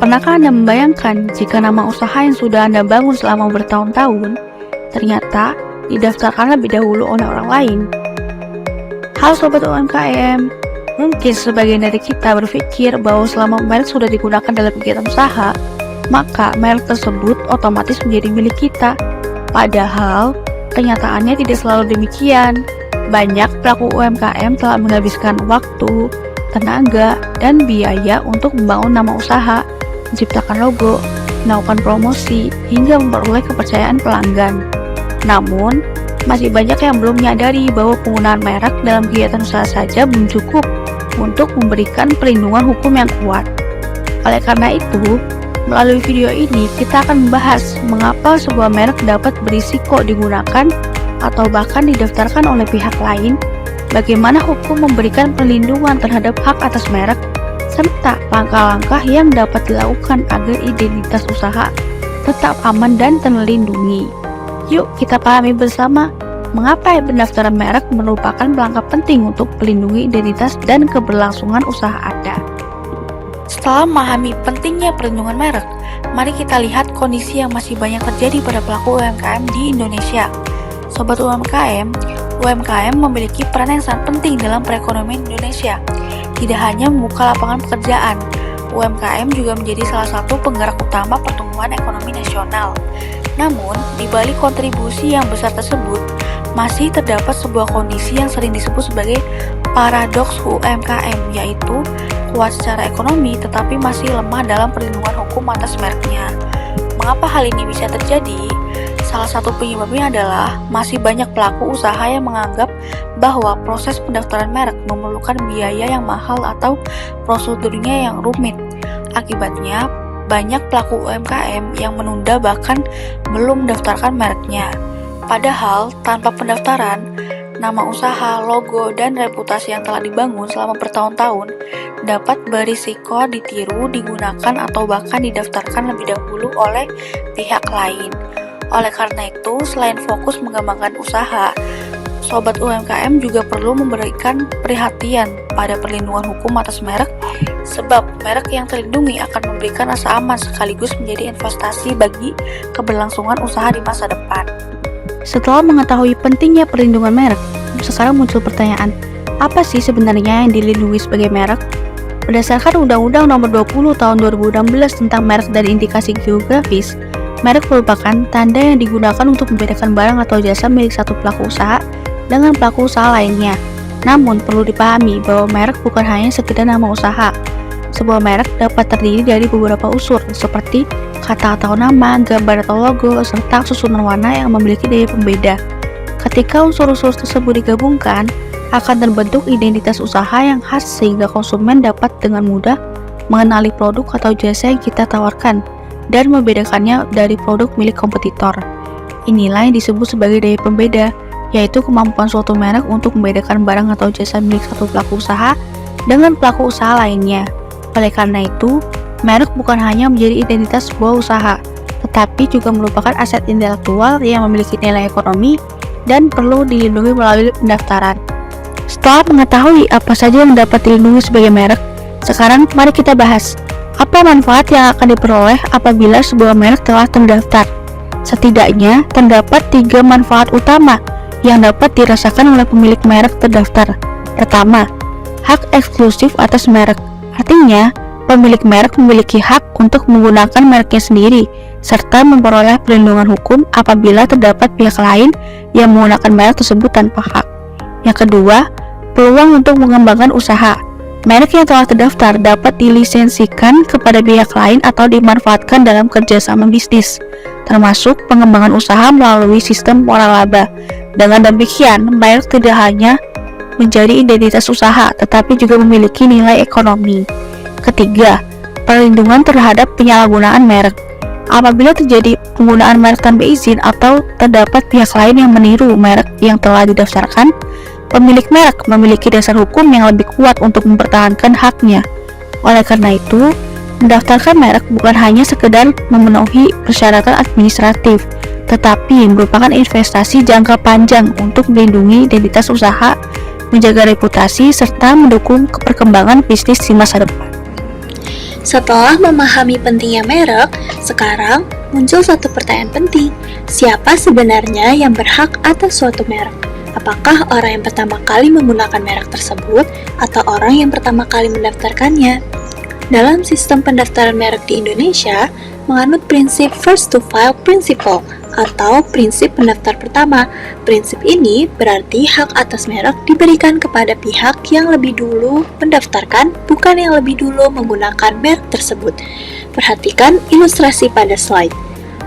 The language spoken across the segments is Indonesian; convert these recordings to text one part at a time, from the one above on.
Pernahkah Anda membayangkan jika nama usaha yang sudah Anda bangun selama bertahun-tahun ternyata didaftarkan lebih dahulu oleh orang lain? Halo Sobat UMKM, mungkin sebagian dari kita berpikir bahwa selama merek sudah digunakan dalam kegiatan usaha, maka merek tersebut otomatis menjadi milik kita. Padahal, kenyataannya tidak selalu demikian. Banyak pelaku UMKM telah menghabiskan waktu, tenaga, dan biaya untuk membangun nama usaha, menciptakan logo, melakukan promosi, hingga memperoleh kepercayaan pelanggan. Namun, masih banyak yang belum menyadari bahwa penggunaan merek dalam kegiatan usaha saja belum cukup untuk memberikan perlindungan hukum yang kuat. Oleh karena itu, melalui video ini kita akan membahas mengapa sebuah merek dapat berisiko digunakan atau bahkan didaftarkan oleh pihak lain, bagaimana hukum memberikan perlindungan terhadap hak atas merek, serta langkah-langkah yang dapat dilakukan agar identitas usaha tetap aman dan terlindungi. Yuk kita pahami bersama mengapa pendaftaran merek merupakan langkah penting untuk melindungi identitas dan keberlangsungan usaha Anda. Setelah memahami pentingnya perlindungan merek, mari kita lihat kondisi yang masih banyak terjadi pada pelaku UMKM di Indonesia. Sobat UMKM memiliki peran yang sangat penting dalam perekonomian Indonesia. Tidak hanya membuka lapangan pekerjaan, UMKM juga menjadi salah satu penggerak utama pertumbuhan ekonomi nasional. Namun, di balik kontribusi yang besar tersebut, masih terdapat sebuah kondisi yang sering disebut sebagai paradoks UMKM, yaitu kuat secara ekonomi tetapi masih lemah dalam perlindungan hukum atas mereknya. Mengapa hal ini bisa terjadi? Salah satu penyebabnya adalah masih banyak pelaku usaha yang menganggap bahwa proses pendaftaran merek memerlukan biaya yang mahal atau prosedurnya yang rumit. Akibatnya, banyak pelaku UMKM yang menunda bahkan belum mendaftarkan mereknya. Padahal, tanpa pendaftaran, nama usaha, logo, dan reputasi yang telah dibangun selama bertahun-tahun dapat berisiko ditiru, digunakan, atau bahkan didaftarkan lebih dahulu oleh pihak lain. Oleh karena itu, selain fokus mengembangkan usaha, Sobat UMKM juga perlu memberikan perhatian pada perlindungan hukum atas merek, sebab merek yang terlindungi akan memberikan rasa aman sekaligus menjadi investasi bagi keberlangsungan usaha di masa depan. Setelah mengetahui pentingnya perlindungan merek, sekarang muncul pertanyaan, apa sih sebenarnya yang dilindungi sebagai merek? Berdasarkan Undang-Undang Nomor 20 Tahun 2016 tentang merek dan indikasi geografis, merek merupakan tanda yang digunakan untuk membedakan barang atau jasa milik satu pelaku usaha dengan pelaku usaha lainnya. Namun, perlu dipahami bahwa merek bukan hanya sekedar nama usaha. Sebuah merek dapat terdiri dari beberapa unsur, seperti kata atau nama, gambar atau logo, serta susunan warna yang memiliki daya pembeda. Ketika unsur-unsur tersebut digabungkan, akan terbentuk identitas usaha yang khas sehingga konsumen dapat dengan mudah mengenali produk atau jasa yang kita tawarkan dan membedakannya dari produk milik kompetitor. Inilah yang disebut sebagai daya pembeda, yaitu kemampuan suatu merek untuk membedakan barang atau jasa milik satu pelaku usaha dengan pelaku usaha lainnya. Oleh karena itu, merek bukan hanya menjadi identitas sebuah usaha, tetapi juga merupakan aset intelektual yang memiliki nilai ekonomi dan perlu dilindungi melalui pendaftaran. Setelah mengetahui apa saja yang dapat dilindungi sebagai merek, sekarang mari kita bahas apa manfaat yang akan diperoleh apabila sebuah merek telah terdaftar. Setidaknya terdapat 3 manfaat utama yang dapat dirasakan oleh pemilik merek terdaftar. Pertama, hak eksklusif atas merek. Artinya, pemilik merek memiliki hak untuk menggunakan mereknya sendiri, serta memperoleh perlindungan hukum apabila terdapat pihak lain yang menggunakan merek tersebut tanpa hak. Yang kedua, peluang untuk mengembangkan usaha. Merek yang telah terdaftar dapat dilisensikan kepada pihak lain atau dimanfaatkan dalam kerjasama bisnis, termasuk pengembangan usaha melalui sistem waralaba. Dengan demikian, merek tidak hanya menjadi identitas usaha, tetapi juga memiliki nilai ekonomi. Ketiga, perlindungan terhadap penyalahgunaan merek. Apabila terjadi penggunaan merek tanpa izin atau terdapat pihak lain yang meniru merek yang telah didaftarkan, pemilik merek memiliki dasar hukum yang lebih kuat untuk mempertahankan haknya. Oleh karena itu, mendaftarkan merek bukan hanya sekedar memenuhi persyaratan administratif, tetapi merupakan investasi jangka panjang untuk melindungi identitas usaha, menjaga reputasi, serta mendukung perkembangan bisnis di masa depan. Setelah memahami pentingnya merek, sekarang muncul satu pertanyaan penting. Siapa sebenarnya yang berhak atas suatu merek? Apakah orang yang pertama kali menggunakan merek tersebut atau orang yang pertama kali mendaftarkannya? Dalam sistem pendaftaran merek di Indonesia, menganut prinsip first to file principle atau prinsip pendaftar pertama. Prinsip ini berarti hak atas merek diberikan kepada pihak yang lebih dulu mendaftarkan, bukan yang lebih dulu menggunakan merek tersebut. Perhatikan ilustrasi pada slide.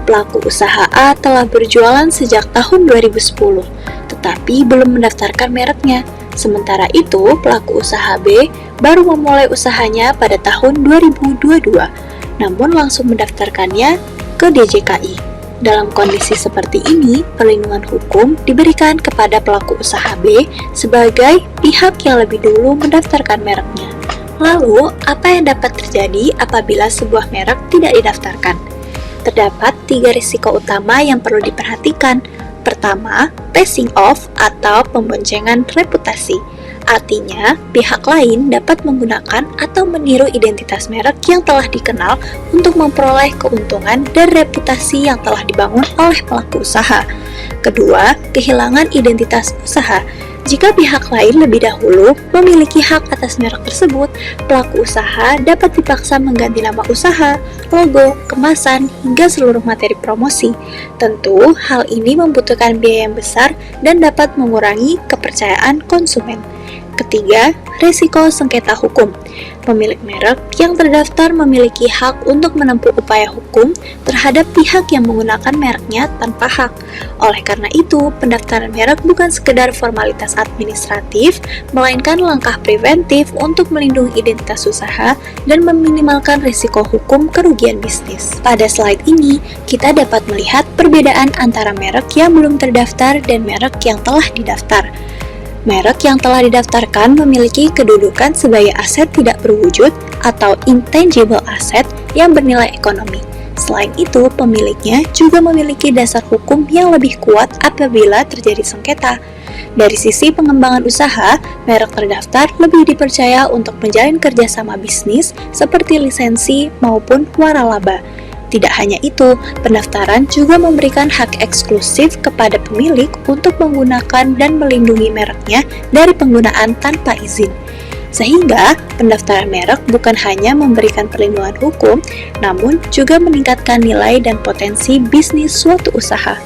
Pelaku usaha A telah berjualan sejak tahun 2010, tetapi belum mendaftarkan mereknya. Sementara itu, pelaku usaha B baru memulai usahanya pada tahun 2022, namun langsung mendaftarkannya ke DJKI. Dalam kondisi seperti ini, perlindungan hukum diberikan kepada pelaku usaha B sebagai pihak yang lebih dulu mendaftarkan mereknya. Lalu, apa yang dapat terjadi apabila sebuah merek tidak didaftarkan? Terdapat 3 risiko utama yang perlu diperhatikan. Pertama, passing off atau pemboncengan reputasi. Artinya, pihak lain dapat menggunakan atau meniru identitas merek yang telah dikenal untuk memperoleh keuntungan dan reputasi yang telah dibangun oleh pelaku usaha. Kedua, kehilangan identitas usaha. Jika pihak lain lebih dahulu memiliki hak atas merek tersebut, pelaku usaha dapat dipaksa mengganti nama usaha, logo, kemasan, hingga seluruh materi promosi. Tentu, hal ini membutuhkan biaya yang besar dan dapat mengurangi kepercayaan konsumen. Ketiga, risiko sengketa hukum. Pemilik merek yang terdaftar memiliki hak untuk menempuh upaya hukum terhadap pihak yang menggunakan mereknya tanpa hak. Oleh karena itu, pendaftaran merek bukan sekedar formalitas administratif, melainkan langkah preventif untuk melindungi identitas usaha dan meminimalkan risiko hukum kerugian bisnis. Pada slide ini, kita dapat melihat perbedaan antara merek yang belum terdaftar dan merek yang telah didaftar. Merek yang telah didaftarkan memiliki kedudukan sebagai aset tidak berwujud atau intangible asset yang bernilai ekonomi. Selain itu, pemiliknya juga memiliki dasar hukum yang lebih kuat apabila terjadi sengketa. Dari sisi pengembangan usaha, merek terdaftar lebih dipercaya untuk menjalin kerjasama bisnis seperti lisensi maupun waralaba. Tidak hanya itu, pendaftaran juga memberikan hak eksklusif kepada pemilik untuk menggunakan dan melindungi mereknya dari penggunaan tanpa izin. Sehingga, pendaftaran merek bukan hanya memberikan perlindungan hukum, namun juga meningkatkan nilai dan potensi bisnis suatu usaha.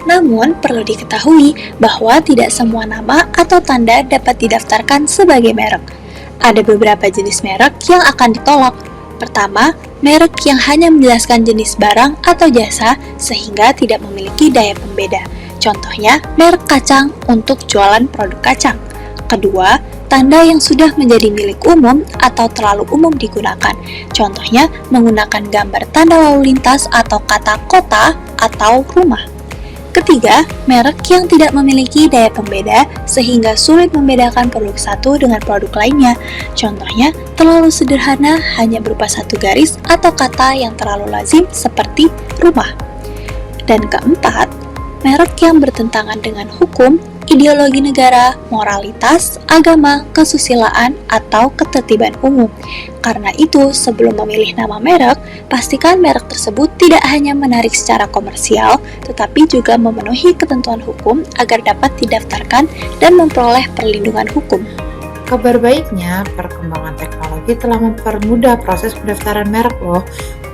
Namun, perlu diketahui bahwa tidak semua nama atau tanda dapat didaftarkan sebagai merek. Ada beberapa jenis merek yang akan ditolak. Pertama, merek yang hanya menjelaskan jenis barang atau jasa sehingga tidak memiliki daya pembeda. Contohnya, merek kacang untuk jualan produk kacang. Kedua, tanda yang sudah menjadi milik umum atau terlalu umum digunakan. Contohnya, menggunakan gambar tanda lalu lintas atau kata kota atau rumah. Ketiga, merek yang tidak memiliki daya pembeda sehingga sulit membedakan produk satu dengan produk lainnya. Contohnya, terlalu sederhana hanya berupa satu garis atau kata yang terlalu lazim seperti rumah. Dan keempat, merek yang bertentangan dengan hukum, ideologi negara, moralitas, agama, kesusilaan, atau ketertiban umum. Karena itu, sebelum memilih nama merek, pastikan merek tersebut tidak hanya menarik secara komersial, tetapi juga memenuhi ketentuan hukum agar dapat didaftarkan dan memperoleh perlindungan hukum. Kabar baiknya, perkembangan teknologi telah mempermudah proses pendaftaran merek loh.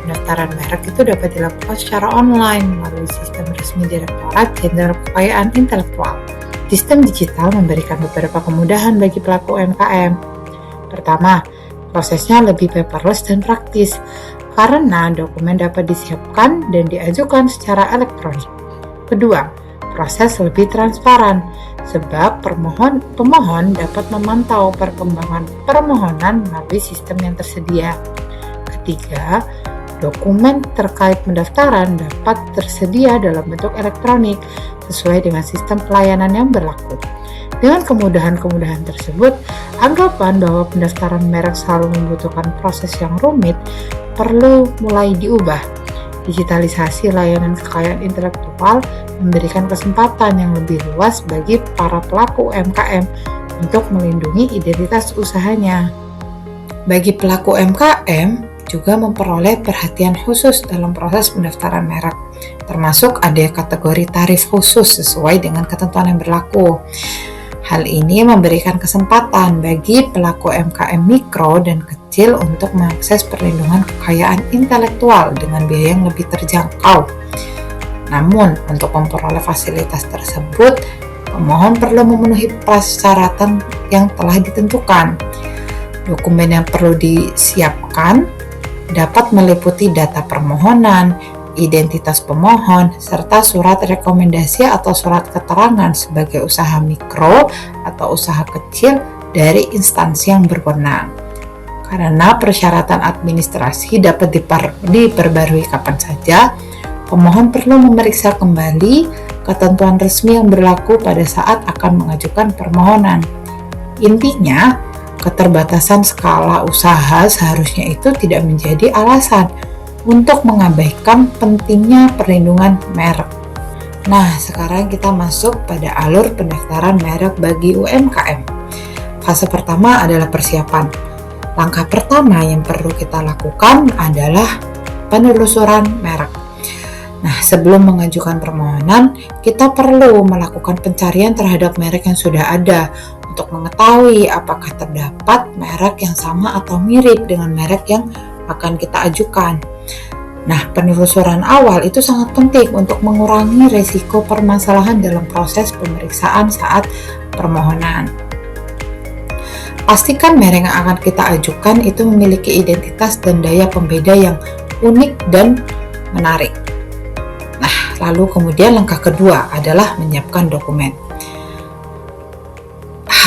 Pendaftaran merek itu dapat dilakukan secara online melalui sistem resmi Direktorat Jenderal Kekayaan Intelektual. Sistem digital memberikan beberapa kemudahan bagi pelaku UMKM. Pertama, prosesnya lebih paperless dan praktis, karena dokumen dapat disiapkan dan diajukan secara elektronik. Kedua, proses lebih transparan, sebab pemohon dapat memantau perkembangan permohonan melalui sistem yang tersedia. Ketiga, dokumen terkait pendaftaran dapat tersedia dalam bentuk elektronik sesuai dengan sistem pelayanan yang berlaku. Dengan kemudahan-kemudahan tersebut, anggapan bahwa pendaftaran merek selalu membutuhkan proses yang rumit perlu mulai diubah. Digitalisasi layanan kekayaan intelektual memberikan kesempatan yang lebih luas bagi para pelaku UMKM untuk melindungi identitas usahanya. Bagi pelaku UMKM juga memperoleh perhatian khusus dalam proses pendaftaran merek, termasuk ada kategori tarif khusus sesuai dengan ketentuan yang berlaku. Hal ini memberikan kesempatan bagi pelaku UMKM mikro dan kecil untuk mengakses perlindungan kekayaan intelektual dengan biaya yang lebih terjangkau. Namun, untuk memperoleh fasilitas tersebut, pemohon perlu memenuhi persyaratan yang telah ditentukan. Dokumen yang perlu disiapkan dapat meliputi data permohonan, identitas pemohon, serta surat rekomendasi atau surat keterangan sebagai usaha mikro atau usaha kecil dari instansi yang berwenang. Karena persyaratan administrasi dapat diperbarui kapan saja, pemohon perlu memeriksa kembali ketentuan resmi yang berlaku pada saat akan mengajukan permohonan. Intinya, keterbatasan skala usaha seharusnya itu tidak menjadi alasan untuk mengabaikan pentingnya perlindungan merek. Nah, sekarang kita masuk pada alur pendaftaran merek bagi UMKM. Fase pertama adalah persiapan. Langkah pertama yang perlu kita lakukan adalah penelusuran merek. Nah, sebelum mengajukan permohonan, kita perlu melakukan pencarian terhadap merek yang sudah ada untuk mengetahui apakah terdapat merek yang sama atau mirip dengan merek yang akan kita ajukan. Nah, penelusuran awal itu sangat penting untuk mengurangi risiko permasalahan dalam proses pemeriksaan saat permohonan. Pastikan merek yang akan kita ajukan itu memiliki identitas dan daya pembeda yang unik dan menarik. Nah, lalu kemudian langkah kedua adalah menyiapkan dokumen.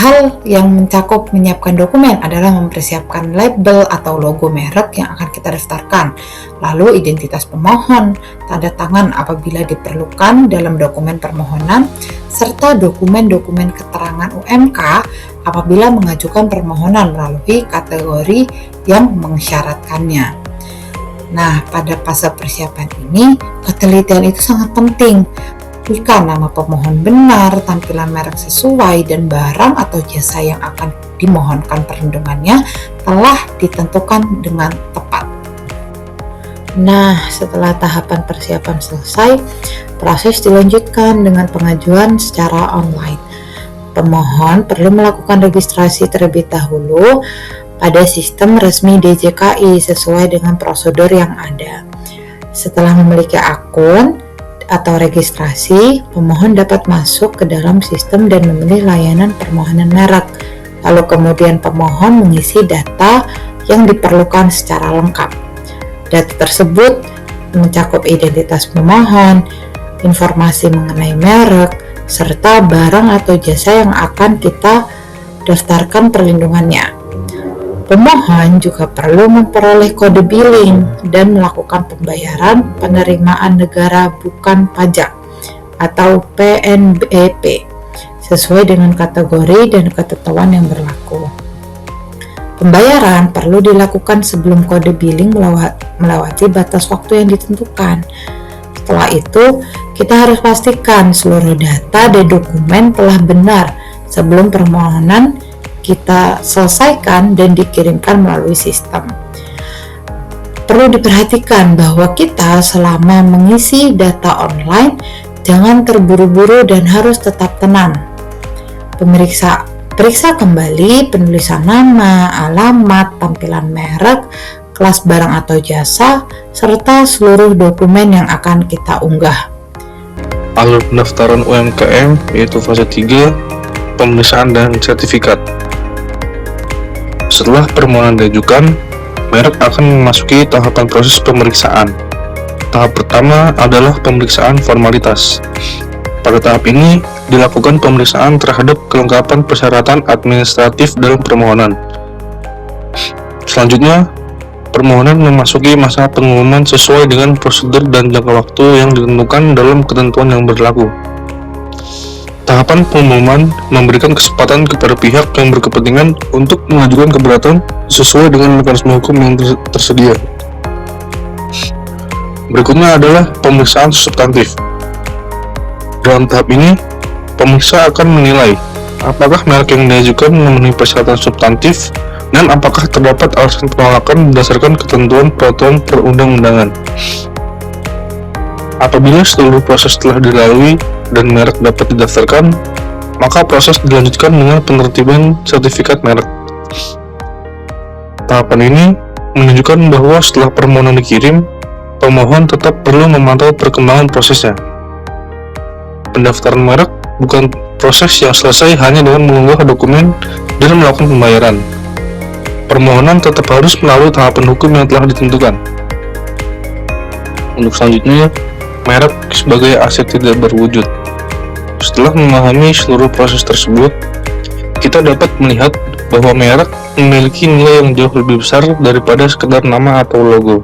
Hal yang mencakup menyiapkan dokumen adalah mempersiapkan label atau logo merek yang akan kita daftarkan, lalu identitas pemohon, tanda tangan apabila diperlukan dalam dokumen permohonan, serta dokumen-dokumen keterangan UMK apabila mengajukan permohonan melalui kategori yang mensyaratkannya. Nah, pada fase persiapan ini, ketelitian itu sangat penting. Pastikan nama pemohon benar, tampilan merek sesuai, dan barang atau jasa yang akan dimohonkan perlindungannya telah ditentukan dengan tepat. Nah, setelah tahapan persiapan selesai, proses dilanjutkan dengan pengajuan secara online. Pemohon perlu melakukan registrasi terlebih dahulu pada sistem resmi DJKI sesuai dengan prosedur yang ada. Setelah memiliki akun atau registrasi, pemohon dapat masuk ke dalam sistem dan memilih layanan permohonan merek. Lalu kemudian pemohon mengisi data yang diperlukan secara lengkap. Data tersebut mencakup identitas pemohon, informasi mengenai merek, serta barang atau jasa yang akan kita daftarkan perlindungannya. Pemohon juga perlu memperoleh kode billing dan melakukan pembayaran penerimaan negara bukan pajak atau PNBP sesuai dengan kategori dan ketentuan yang berlaku. Pembayaran perlu dilakukan sebelum kode billing melewati batas waktu yang ditentukan. Setelah itu, kita harus pastikan seluruh data dan dokumen telah benar sebelum permohonan kita selesaikan dan dikirimkan melalui sistem. Perlu diperhatikan bahwa kita selama mengisi data online jangan terburu-buru dan harus tetap tenang. Periksa kembali penulisan nama, alamat, tampilan merek, kelas barang atau jasa, serta seluruh dokumen yang akan kita unggah. Alur pendaftaran UMKM yaitu fase 3, pemeriksaan dan sertifikat. Setelah permohonan diajukan, merek akan memasuki tahapan proses pemeriksaan. Tahap pertama adalah pemeriksaan formalitas. Pada tahap ini, dilakukan pemeriksaan terhadap kelengkapan persyaratan administratif dalam permohonan. Selanjutnya, permohonan memasuki masa pengumuman sesuai dengan prosedur dan jangka waktu yang ditentukan dalam ketentuan yang berlaku. Tahapan pengumuman memberikan kesempatan kepada pihak yang berkepentingan untuk mengajukan keberatan sesuai dengan mekanisme hukum yang tersedia. Berikutnya adalah pemeriksaan substantif. Dalam tahap ini, pemeriksa akan menilai apakah merek yang diajukan memenuhi persyaratan substantif Dan apakah terdapat alasan penolakan berdasarkan ketentuan peraturan perundang-undangan. Apabila seluruh proses telah dilalui dan merek dapat didaftarkan, maka proses dilanjutkan dengan penertiban sertifikat merek. Tahapan ini menunjukkan bahwa setelah permohonan dikirim, pemohon tetap perlu memantau perkembangan prosesnya. Pendaftaran merek bukan proses yang selesai hanya dengan mengunggah dokumen dan melakukan pembayaran. Permohonan tetap harus melalui tahapan hukum yang telah ditentukan. Untuk selanjutnya, merek sebagai aset tidak berwujud. Setelah memahami seluruh proses tersebut, kita dapat melihat bahwa merek memiliki nilai yang jauh lebih besar daripada sekedar nama atau logo.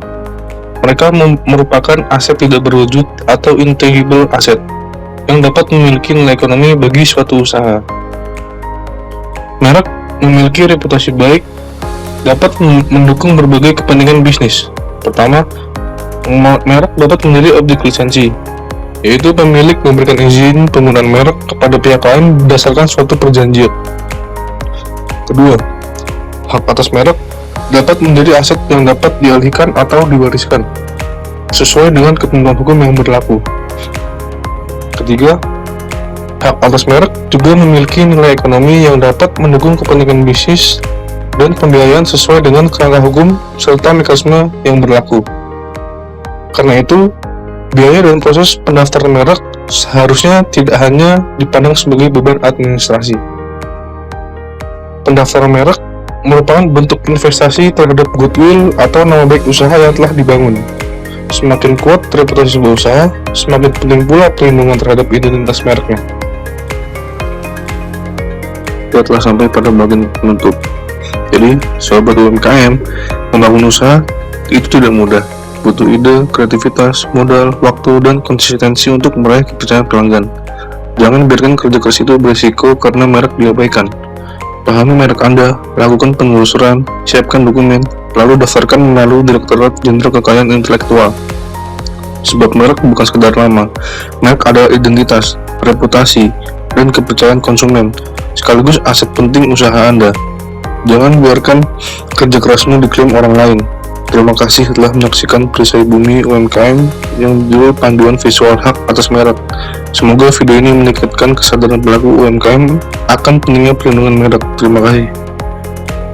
Mereka merupakan aset tidak berwujud atau intangible asset yang dapat memiliki nilai ekonomi bagi suatu usaha. Merek memiliki reputasi baik, dapat mendukung berbagai kepentingan bisnis. Pertama, merek dapat menjadi objek lisensi, yaitu pemilik memberikan izin penggunaan merek kepada pihak lain berdasarkan suatu perjanjian. Kedua, hak atas merek dapat menjadi aset yang dapat dialihkan atau diwariskan sesuai dengan ketentuan hukum yang berlaku. Ketiga, hak atas merek juga memiliki nilai ekonomi yang dapat mendukung kepentingan bisnis dan pembiayaan sesuai dengan kerangka hukum serta mekanisme yang berlaku. Karena itu, biaya dan proses pendaftaran merek seharusnya tidak hanya dipandang sebagai beban administrasi. Pendaftaran merek merupakan bentuk investasi terhadap goodwill atau nama baik usaha yang telah dibangun. Semakin kuat reputasi sebuah usaha, semakin penting pula perlindungan terhadap identitas mereknya. Kita telah sampai pada bagian penutup. Jadi, sobat UMKM, membangun usaha itu tidak mudah. Butuh ide, kreativitas, modal, waktu, dan konsistensi untuk meraih kepercayaan pelanggan. Jangan biarkan kerja keras itu berisiko karena merek diabaikan. Pahami merek Anda, lakukan penelusuran, siapkan dokumen, lalu daftarkan melalui Direktorat Jenderal Kekayaan Intelektual. Sebab merek bukan sekedar nama, merek adalah identitas, reputasi, dan kepercayaan konsumen, sekaligus aset penting usaha Anda. Jangan biarkan kerja kerasmu diklaim orang lain. Terima kasih telah menyaksikan Perisai Bumi UMKM yang judul Panduan Visual Hak Atas Merek. Semoga video ini meningkatkan kesadaran pelaku UMKM akan pentingnya perlindungan merek. Terima kasih.